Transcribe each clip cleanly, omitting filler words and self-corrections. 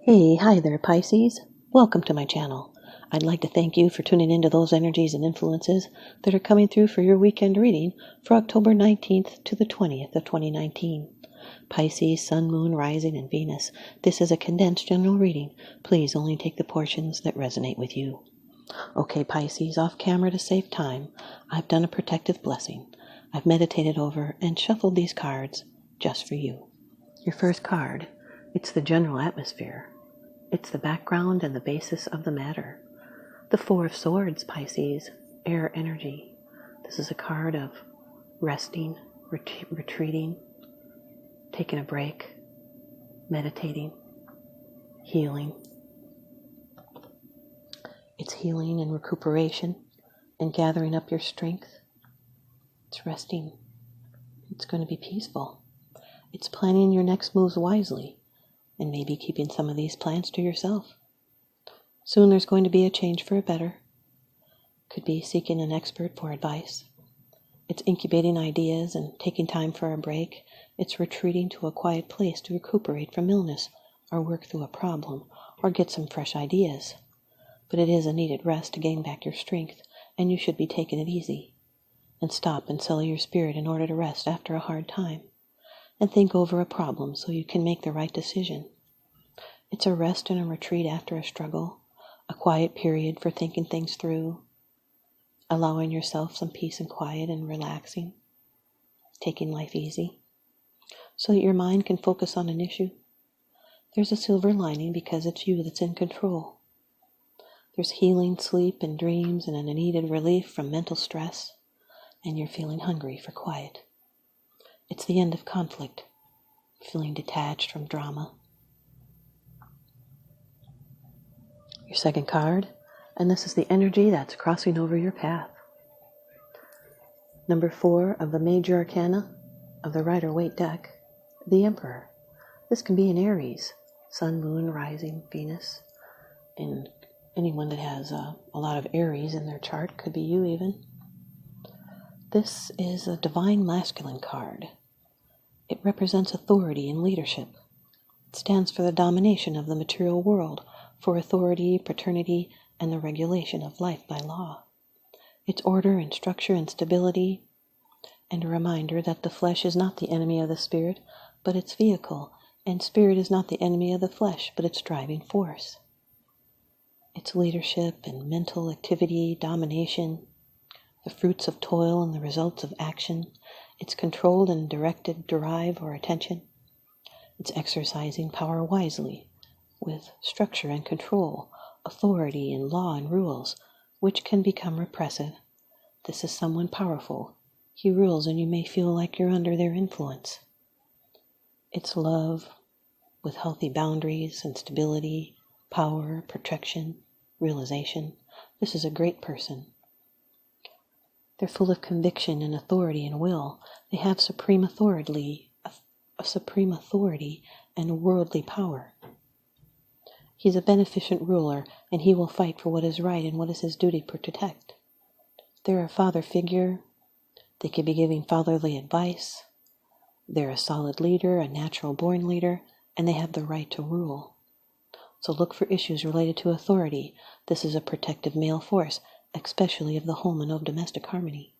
Hi there, Pisces. Welcome to my channel. I'd like to thank you for tuning into those energies and influences that are coming through for your weekend reading for October 19th to the 20th of 2019. Pisces, Sun, Moon, Rising, and Venus. This is a condensed general reading. Please only take the portions that resonate with you. Okay, Pisces, off camera to save time, I've done a protective blessing. I've meditated over and shuffled these cards just for you. Your first card, it's the general atmosphere. It's the background and the basis of the matter. The Four of Swords, Pisces, air energy. This is a card of resting, retreating, taking a break, meditating, healing. It's healing and recuperation and gathering up your strength. It's resting. It's going to be peaceful. It's planning your next moves wisely and maybe keeping some of these plans to yourself. Soon there's going to be a change for a better. Could be seeking an expert for advice. It's incubating ideas and taking time for a break. It's retreating to a quiet place to recuperate from illness or work through a problem or get some fresh ideas. But it is a needed rest to gain back your strength, and you should be taking it easy. And stop and settle your spirit in order to rest after a hard time. And think over a problem so you can make the right decision. It's a rest and a retreat after a struggle, a quiet period for thinking things through, allowing yourself some peace and quiet and relaxing, taking life easy, so that your mind can focus on an issue. There's a silver lining because it's you that's in control. There's healing, sleep, and dreams, and a needed relief from mental stress, and you're feeling hungry for quiet. It's the end of conflict, feeling detached from drama. Your second card, and this is the energy that's crossing over your path. Number 4 of the major arcana of the Rider-Waite deck, the Emperor. This can be an Aries, Sun, Moon, Rising, Venus, and anyone that has a lot of Aries in their chart, could be you even. This is a divine masculine card. It represents authority and leadership. It stands for the domination of the material world, for authority, paternity, and the regulation of life by law. It's order and structure and stability, and a reminder that the flesh is not the enemy of the spirit, but its vehicle, and spirit is not the enemy of the flesh, but its driving force. It's leadership and mental activity, domination, the fruits of toil and the results of action. It's controlled and directed drive or attention. It's exercising power wisely, with structure and control, authority and law and rules, which can become repressive. This is someone powerful. He rules and you may feel like you're under their influence. It's love, with healthy boundaries and stability, power, protection, realization. This is a great person. They're full of conviction and authority and will. They have supreme authority and worldly power. He's a beneficent ruler, and he will fight for what is right and what is his duty to protect. They're a father figure. They could be giving fatherly advice. They're a solid leader, a natural-born leader, and they have the right to rule. So look for issues related to authority. This is a protective male force, especially of the home and of domestic harmony.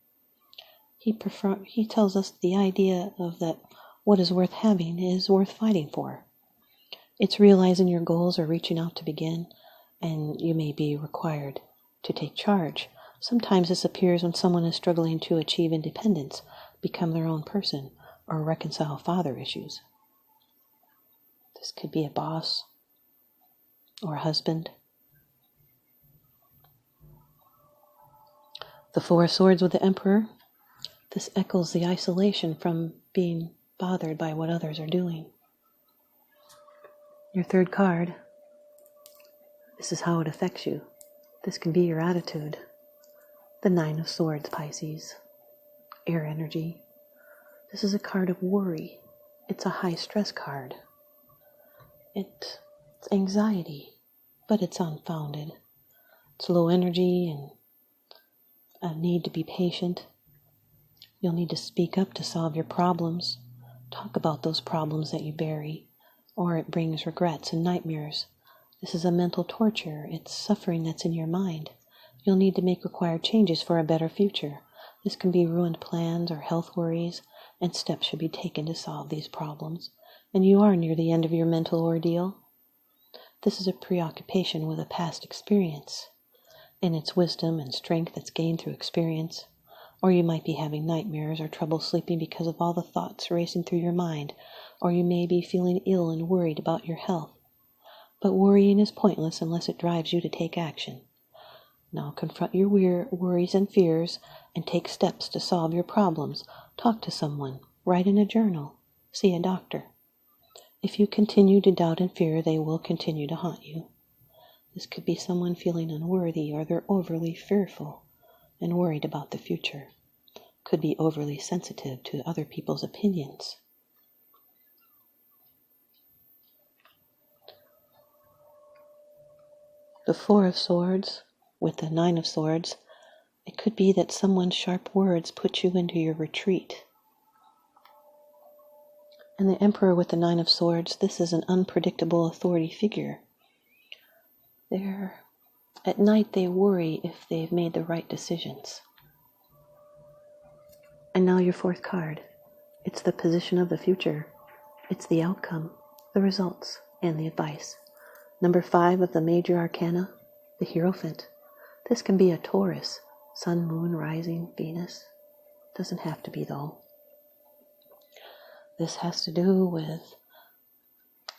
He tells us the idea of that what is worth having is worth fighting for. It's realizing your goals or reaching out to begin, and you may be required to take charge. Sometimes this appears when someone is struggling to achieve independence, become their own person, or reconcile father issues. This could be a boss or a husband. The Four of Swords with the Emperor. This echoes the isolation from being bothered by what others are doing. Your third card. This is how it affects you. This can be your attitude. The Nine of Swords, Pisces. Air energy. This is a card of worry. It's a high stress card. It's anxiety, but it's unfounded. It's low energy and a need to be patient. You'll need to speak up to solve your problems. Talk about those problems that you bury, or it brings regrets and nightmares. This is a mental torture. It's suffering that's in your mind. You'll need to make required changes for a better future. This can be ruined plans or health worries, and steps should be taken to solve these problems. And you are near the end of your mental ordeal. This is a preoccupation with a past experience, and its wisdom and strength that's gained through experience. Or you might be having nightmares or trouble sleeping because of all the thoughts racing through your mind, or you may be feeling ill and worried about your health. But worrying is pointless unless it drives you to take action. Now confront your worries and fears and take steps to solve your problems. Talk to someone, write in a journal, see a doctor. If you continue to doubt and fear, they will continue to haunt you. This could be someone feeling unworthy, or they're overly fearful and worried about the future. Could be overly sensitive to other people's opinions. The Four of Swords with the Nine of Swords, it could be that someone's sharp words put you into your retreat. And the Emperor with the Nine of Swords, this is an unpredictable authority figure. At night they worry if they've made the right decisions. And now your fourth card. It's the position of the future. It's the outcome, the results, and the advice. Number 5 of the major arcana, the Hierophant. This can be a Taurus, Sun, Moon, Rising, Venus. Doesn't have to be though. This has to do with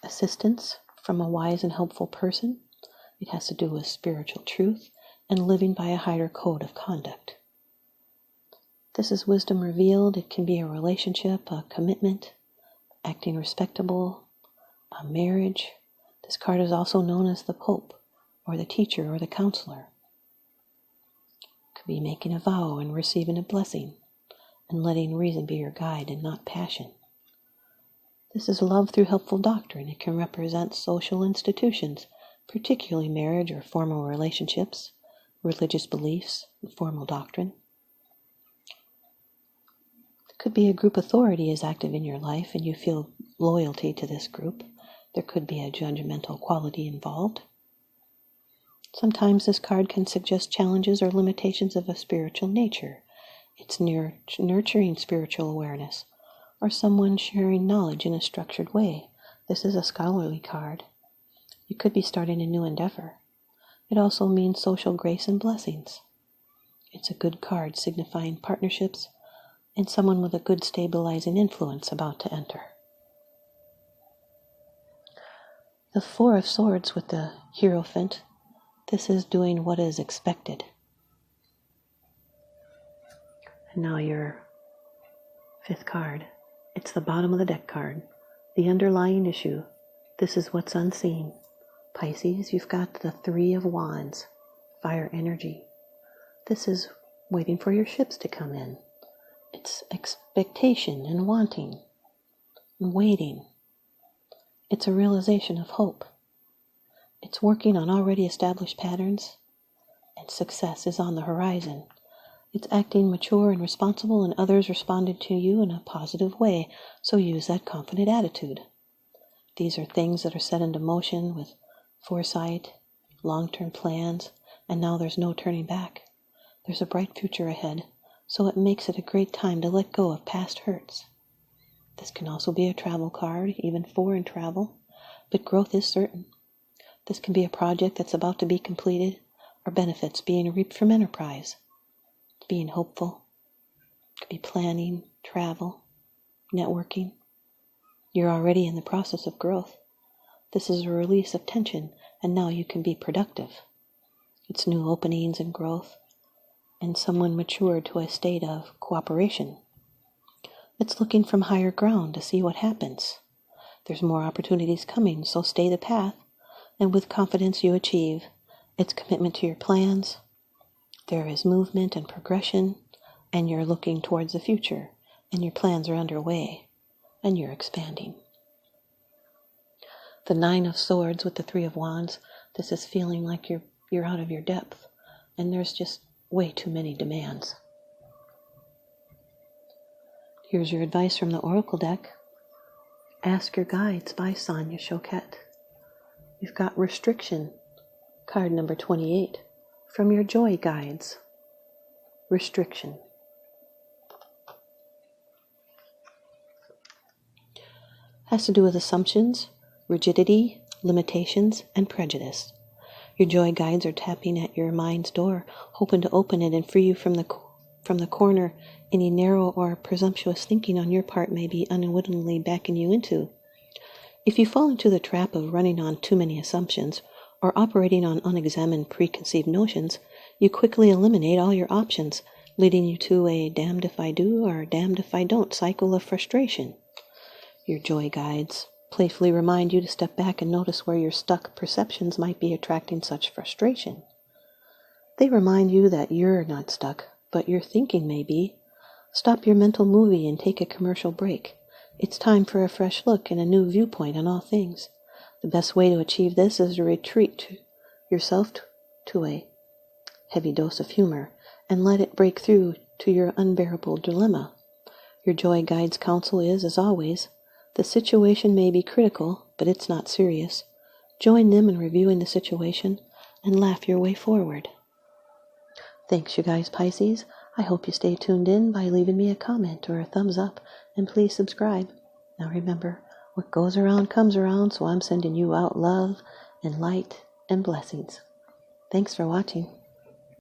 assistance from a wise and helpful person. It has to do with spiritual truth and living by a higher code of conduct. This is wisdom revealed. It can be a relationship, a commitment, acting respectable, a marriage. This card is also known as the Pope, or the teacher, or the counselor. It could be making a vow and receiving a blessing, and letting reason be your guide and not passion. This is love through helpful doctrine. It can represent social institutions, particularly marriage or formal relationships, religious beliefs, and formal doctrine. It could be a group authority is active in your life and you feel loyalty to this group. There could be a judgmental quality involved. Sometimes this card can suggest challenges or limitations of a spiritual nature. It's nurturing spiritual awareness, or someone sharing knowledge in a structured way. This is a scholarly card. You could be starting a new endeavor. It also means social grace and blessings. It's a good card signifying partnerships and someone with a good stabilizing influence about to enter. The Four of Swords with the Hierophant, this is doing what is expected. And now your fifth card. It's the bottom of the deck card. The underlying issue. This is what's unseen. Pisces, you've got the Three of Wands, fire energy. This is waiting for your ships to come in. It's expectation and wanting and waiting. It's a realization of hope. It's working on already established patterns, and success is on the horizon. It's acting mature and responsible, and others responded to you in a positive way, so use that confident attitude. These are things that are set into motion with foresight, long-term plans, and now there's no turning back. There's a bright future ahead, so it makes it a great time to let go of past hurts. This can also be a travel card, even foreign travel, but growth is certain. This can be a project that's about to be completed, or benefits being reaped from enterprise. Being hopeful. It could be planning, travel, networking. You're already in the process of growth. This is a release of tension, and now you can be productive. It's new openings and growth, and someone matured to a state of cooperation. It's looking from higher ground to see what happens. There's more opportunities coming, so stay the path, and with confidence you achieve. It's commitment to your plans. There is movement and progression, and you're looking towards the future, and your plans are underway, and you're expanding. The Nine of Swords with the Three of Wands, this is feeling like you're out of your depth, and there's just way too many demands. Here's your advice from the Oracle deck. Ask Your Guides by Sonia Choquette. You've got restriction, card number 28, from your joy guides. Restriction. Has to do with assumptions, rigidity, limitations, and prejudice. Your joy guides are tapping at your mind's door, hoping to open it and free you from the corner any narrow or presumptuous thinking on your part may be unwittingly backing you into. If you fall into the trap of running on too many assumptions or operating on unexamined preconceived notions, you quickly eliminate all your options, leading you to a damned if I do or damned if I don't cycle of frustration. Your joy guides playfully remind you to step back and notice where your stuck perceptions might be attracting such frustration. They remind you that you're not stuck, but your thinking may be. Stop your mental movie and take a commercial break. It's time for a fresh look and a new viewpoint on all things. The best way to achieve this is to retreat yourself to a heavy dose of humor and let it break through to your unbearable dilemma. Your joy guides' counsel is, as always, the situation may be critical, but it's not serious. Join them in reviewing the situation and laugh your way forward. Thanks, you guys, Pisces. I hope you stay tuned in by leaving me a comment or a thumbs up, and please subscribe. Now remember, what goes around comes around, so I'm sending you out love and light and blessings. Thanks for watching.